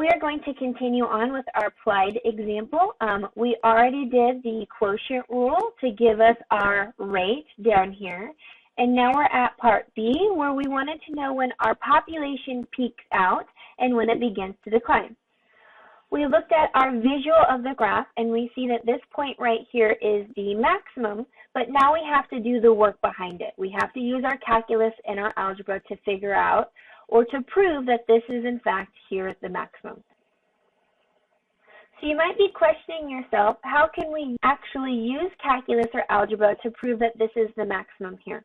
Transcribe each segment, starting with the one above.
We are going to continue on with our applied example. We already did the quotient rule to give us our rate down here. And now we're at part B, where we wanted to know when our population peaks out and when it begins to decline. We looked at our visual of the graph, and we see that this point right here is the maximum, but now we have to do the work behind it. We have to use our calculus and our algebra to figure out or to prove that this is in fact here at the maximum. So you might be questioning yourself, how can we actually use calculus or algebra to prove that this is the maximum here?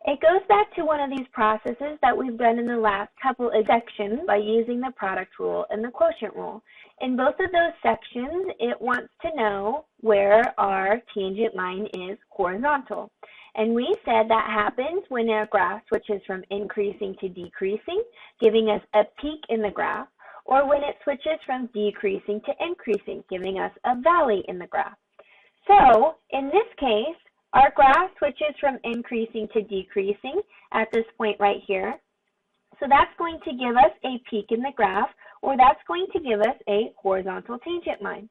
It goes back to one of these processes that we've done in the last couple of sections by using the product rule and the quotient rule. In both of those sections, it wants to know where our tangent line is horizontal. And we said that happens when a graph switches from increasing to decreasing, giving us a peak in the graph, or when it switches from decreasing to increasing, giving us a valley in the graph. So in this case, our graph switches from increasing to decreasing at this point right here. So that's going to give us a peak in the graph, or that's going to give us a horizontal tangent line.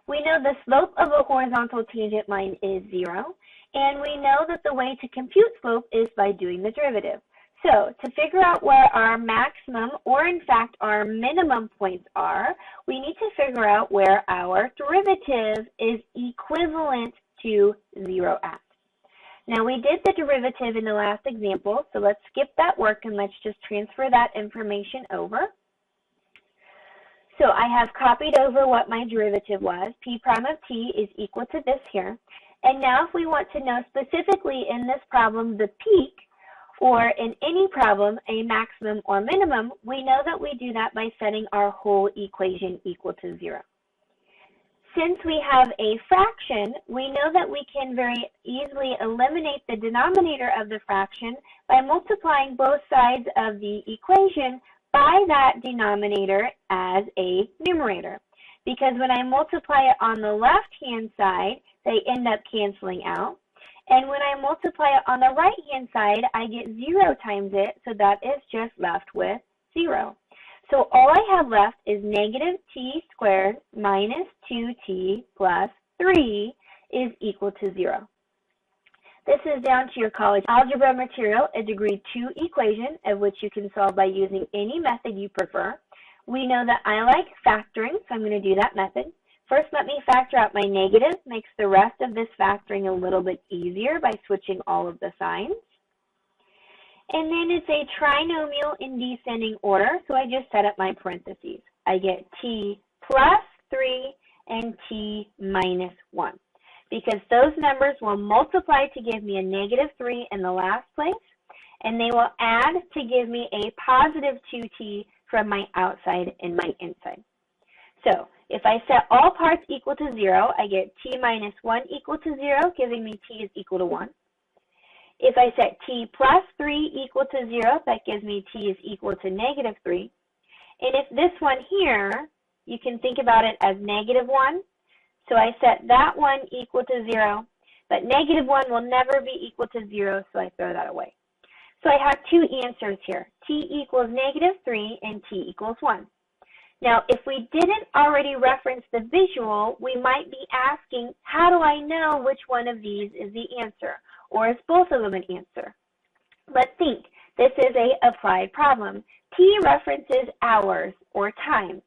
We know the slope of a horizontal tangent line is 0, and we know that the way to compute slope is by doing the derivative. So to figure out where our maximum, or in fact our minimum points are, we need to figure out where our derivative is equivalent to 0 at. Now we did the derivative in the last example, so let's skip that work and let's just transfer that information over. So I have copied over what my derivative was. P prime of t is equal to this here. And now if we want to know specifically in this problem the peak, or in any problem a maximum or minimum, we know that we do that by setting our whole equation equal to 0. Since we have a fraction, we know that we can very easily eliminate the denominator of the fraction by multiplying both sides of the equation by that denominator as a numerator. Because when I multiply it on the left-hand side, they end up canceling out. And when I multiply it on the right-hand side, I get 0 times it, so that is just left with 0. So all I have left is negative t squared minus 2t plus 3 is equal to 0. This is down to your college algebra material, a degree 2 equation of which you can solve by using any method you prefer. We know that I like factoring, so I'm going to do that method. First, let me factor out my negative, makes the rest of this factoring a little bit easier by switching all of the signs. And then it's a trinomial in descending order, so I just set up my parentheses. I get t plus 3 and t minus 1, because those numbers will multiply to give me a negative 3 in the last place, and they will add to give me a positive 2t from my outside and my inside. So if I set all parts equal to 0, I get t minus 1 equal to 0, giving me t is equal to 1. If I set t plus 3 equal to 0, that gives me t is equal to negative 3. And if this one here, you can think about it as negative 1. So I set that one equal to 0, but negative 1 will never be equal to 0, so I throw that away. So I have two answers here, t equals negative 3 and t equals 1. Now, if we didn't already reference the visual, we might be asking, how do I know which one of these is the answer? Or is both of them an answer? But think, this is an applied problem. T references hours or time.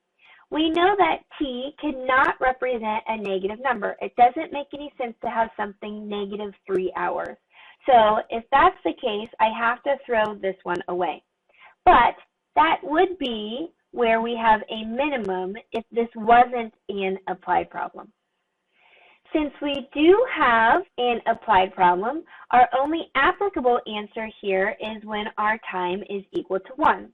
We know that t cannot represent a negative number. It doesn't make any sense to have something negative 3 hours. So if that's the case, I have to throw this one away. But that would be where we have a minimum if this wasn't an applied problem. Since we do have an applied problem, our only applicable answer here is when our time is equal to 1.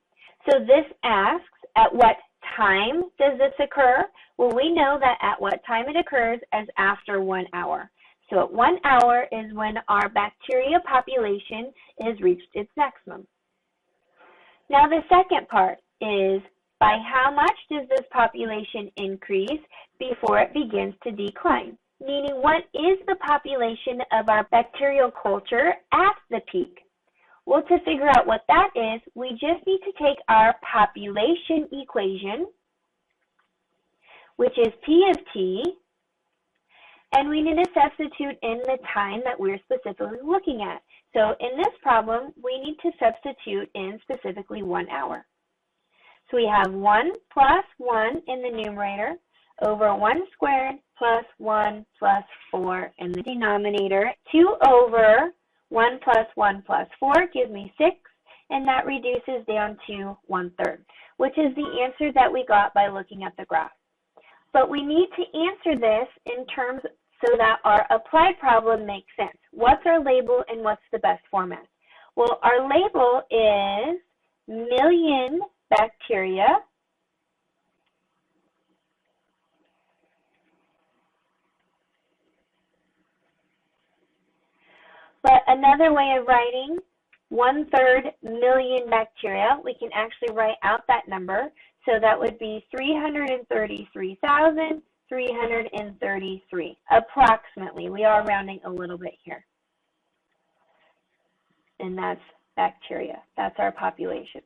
So this asks, at what time does this occur? Well, we know that at what time it occurs is after 1 hour. So at 1 hour is when our bacteria population has reached its maximum. Now the second part is, by how much does this population increase before it begins to decline? Meaning, what is the population of our bacterial culture at the peak? Well, to figure out what that is, we just need to take our population equation which is P of t, and we need to substitute in the time that we're specifically looking at. So in this problem, we need to substitute in specifically 1 hour. So we have 1 plus 1 in the numerator over 1 squared plus 1 plus 4 in the denominator. 2 over 1 plus 1 plus 4 gives me 6, and that reduces down to 1/3, which is the answer that we got by looking at the graph. But we need to answer this in terms so that our applied problem makes sense. What's our label and what's the best format? Well, our label is million bacteria but another way of writing 1/3 million bacteria, we can actually write out that number. So that would be 333,333, approximately. We are rounding a little bit here. And that's bacteria. That's our population.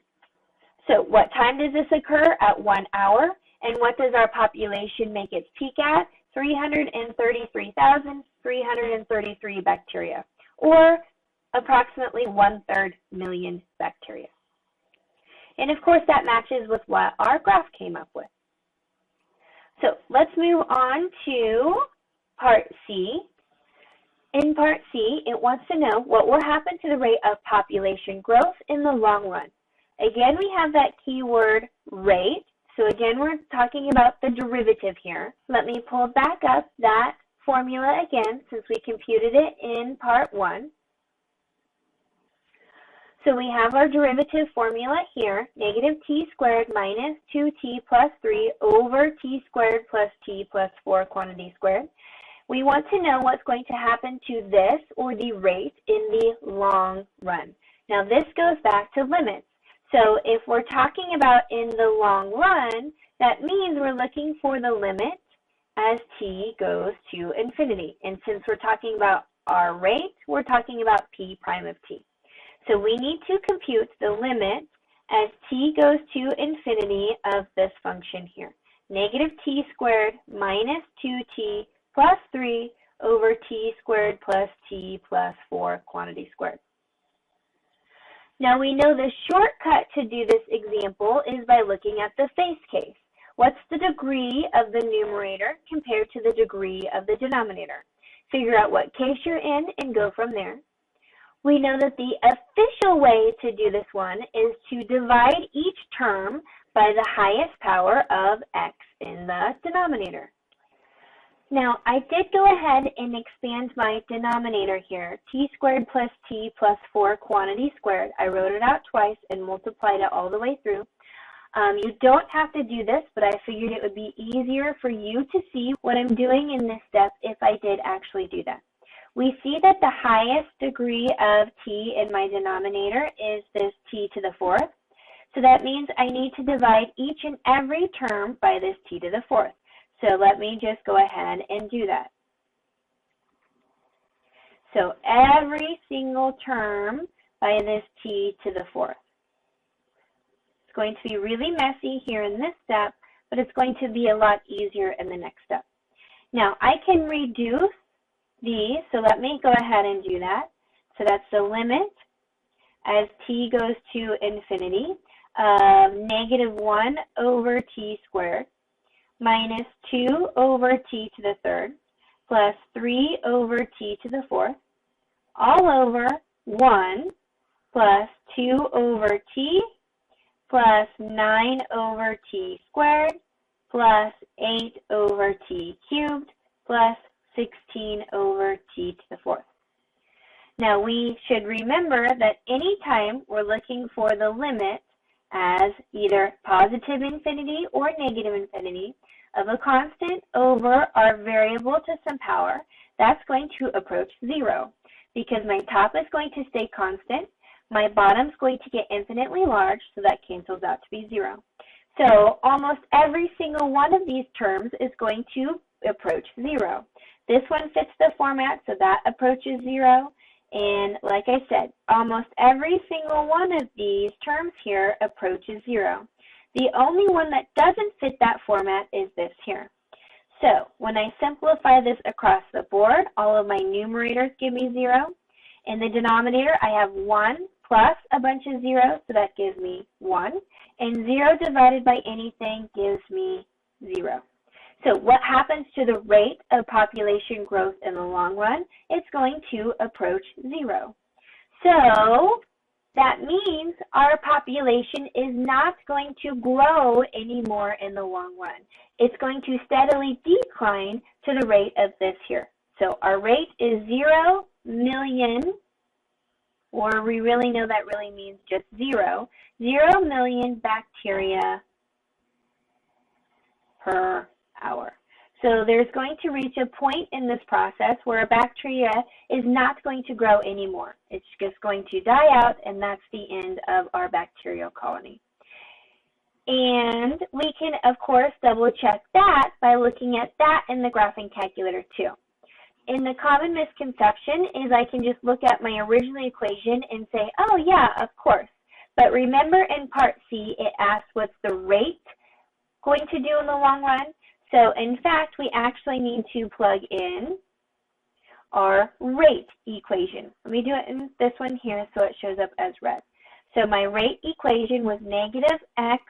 So what time does this occur? At 1 hour. And what does our population make its peak at? 333,333 bacteria, or approximately 1/3 million bacteria. And of course that matches with what our graph came up with. So let's move on to part C. In part C, it wants to know what will happen to the rate of population growth in the long run. Again, we have that keyword rate. So again, we're talking about the derivative here. Let me pull back up that formula again since we computed it in part 1. So we have our derivative formula here, negative t squared minus 2t plus 3 over t squared plus t plus 4 quantity squared. We want to know what's going to happen to this, or the rate, in the long run. Now this goes back to limits. So if we're talking about in the long run, that means we're looking for the limit as t goes to infinity. And since we're talking about our rate, we're talking about p prime of t. So we need to compute the limit as t goes to infinity of this function here. Negative t squared minus 2t plus 3 over t squared plus t plus 4 quantity squared. Now we know the shortcut to do this example is by looking at the face case. What's the degree of the numerator compared to the degree of the denominator? Figure out what case you're in and go from there. We know that the official way to do this one is to divide each term by the highest power of x in the denominator. Now, I did go ahead and expand my denominator here, t squared plus t plus 4 quantity squared. I wrote it out twice and multiplied it all the way through. You don't have to do this, but I figured it would be easier for you to see what I'm doing in this step if I did actually do that. We see that the highest degree of t in my denominator is this t to the 4th. So that means I need to divide each and every term by this t to the 4th. So let me just go ahead and do that. So every single term by this t to the 4th. It's going to be really messy here in this step, but it's going to be a lot easier in the next step. Now I can reduce these, so let me go ahead and do that. So that's the limit as t goes to infinity of negative 1 over t squared minus 2 over t to the 3rd plus 3 over t to the 4th all over 1 plus 2 over t plus 9 over t squared plus 8 over t cubed plus 16 over t to the 4th. Now we should remember that anytime we're looking for the limit as either positive infinity or negative infinity of a constant over our variable to some power, that's going to approach 0 because my top is going to stay constant, my bottom is going to get infinitely large, so that cancels out to be 0. So almost every single one of these terms is going to approach 0. This one fits the format, so that approaches 0. And like I said, almost every single one of these terms here approaches 0. The only one that doesn't fit that format is this here. So when I simplify this across the board, all of my numerators give me 0. In the denominator, I have 1 plus a bunch of zeros, so that gives me 1. And 0 divided by anything gives me 0. So what happens to the rate of population growth in the long run? It's going to approach 0. So that means our population is not going to grow anymore in the long run. It's going to steadily decline to the rate of this here. So our rate is 0 million, or we really know that really means just 0 million bacteria per hour. So there's going to reach a point in this process where a bacteria is not going to grow anymore. It's just going to die out, and that's the end of our bacterial colony. And we can, of course, double check that by looking at that in the graphing calculator too. In the common misconception is I can just look at my original equation and say, oh yeah, of course. But remember in part C, it asks what's the rate going to do in the long run. So in fact, we actually need to plug in our rate equation. Let me do it in this one here so it shows up as red. So my rate equation was negative x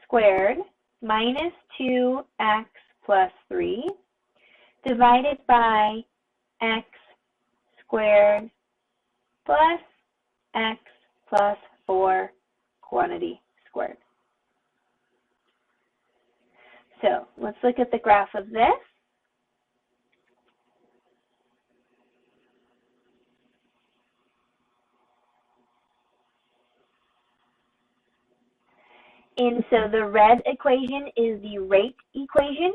squared minus 2x plus 3 divided by x squared plus x plus 4 quantity squared. So let's look at the graph of this. And so the red equation is the rate equation.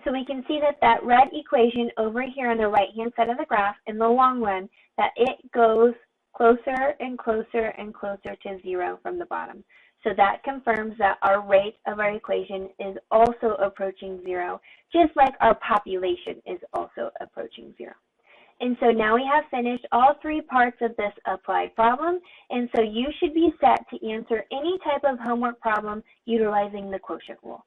So we can see that that red equation over here on the right-hand side of the graph, in the long run, that it goes closer and closer and closer to 0 from the bottom. So that confirms that our rate of our equation is also approaching 0, just like our population is also approaching 0. And so now we have finished all 3 parts of this applied problem, and so you should be set to answer any type of homework problem utilizing the quotient rule.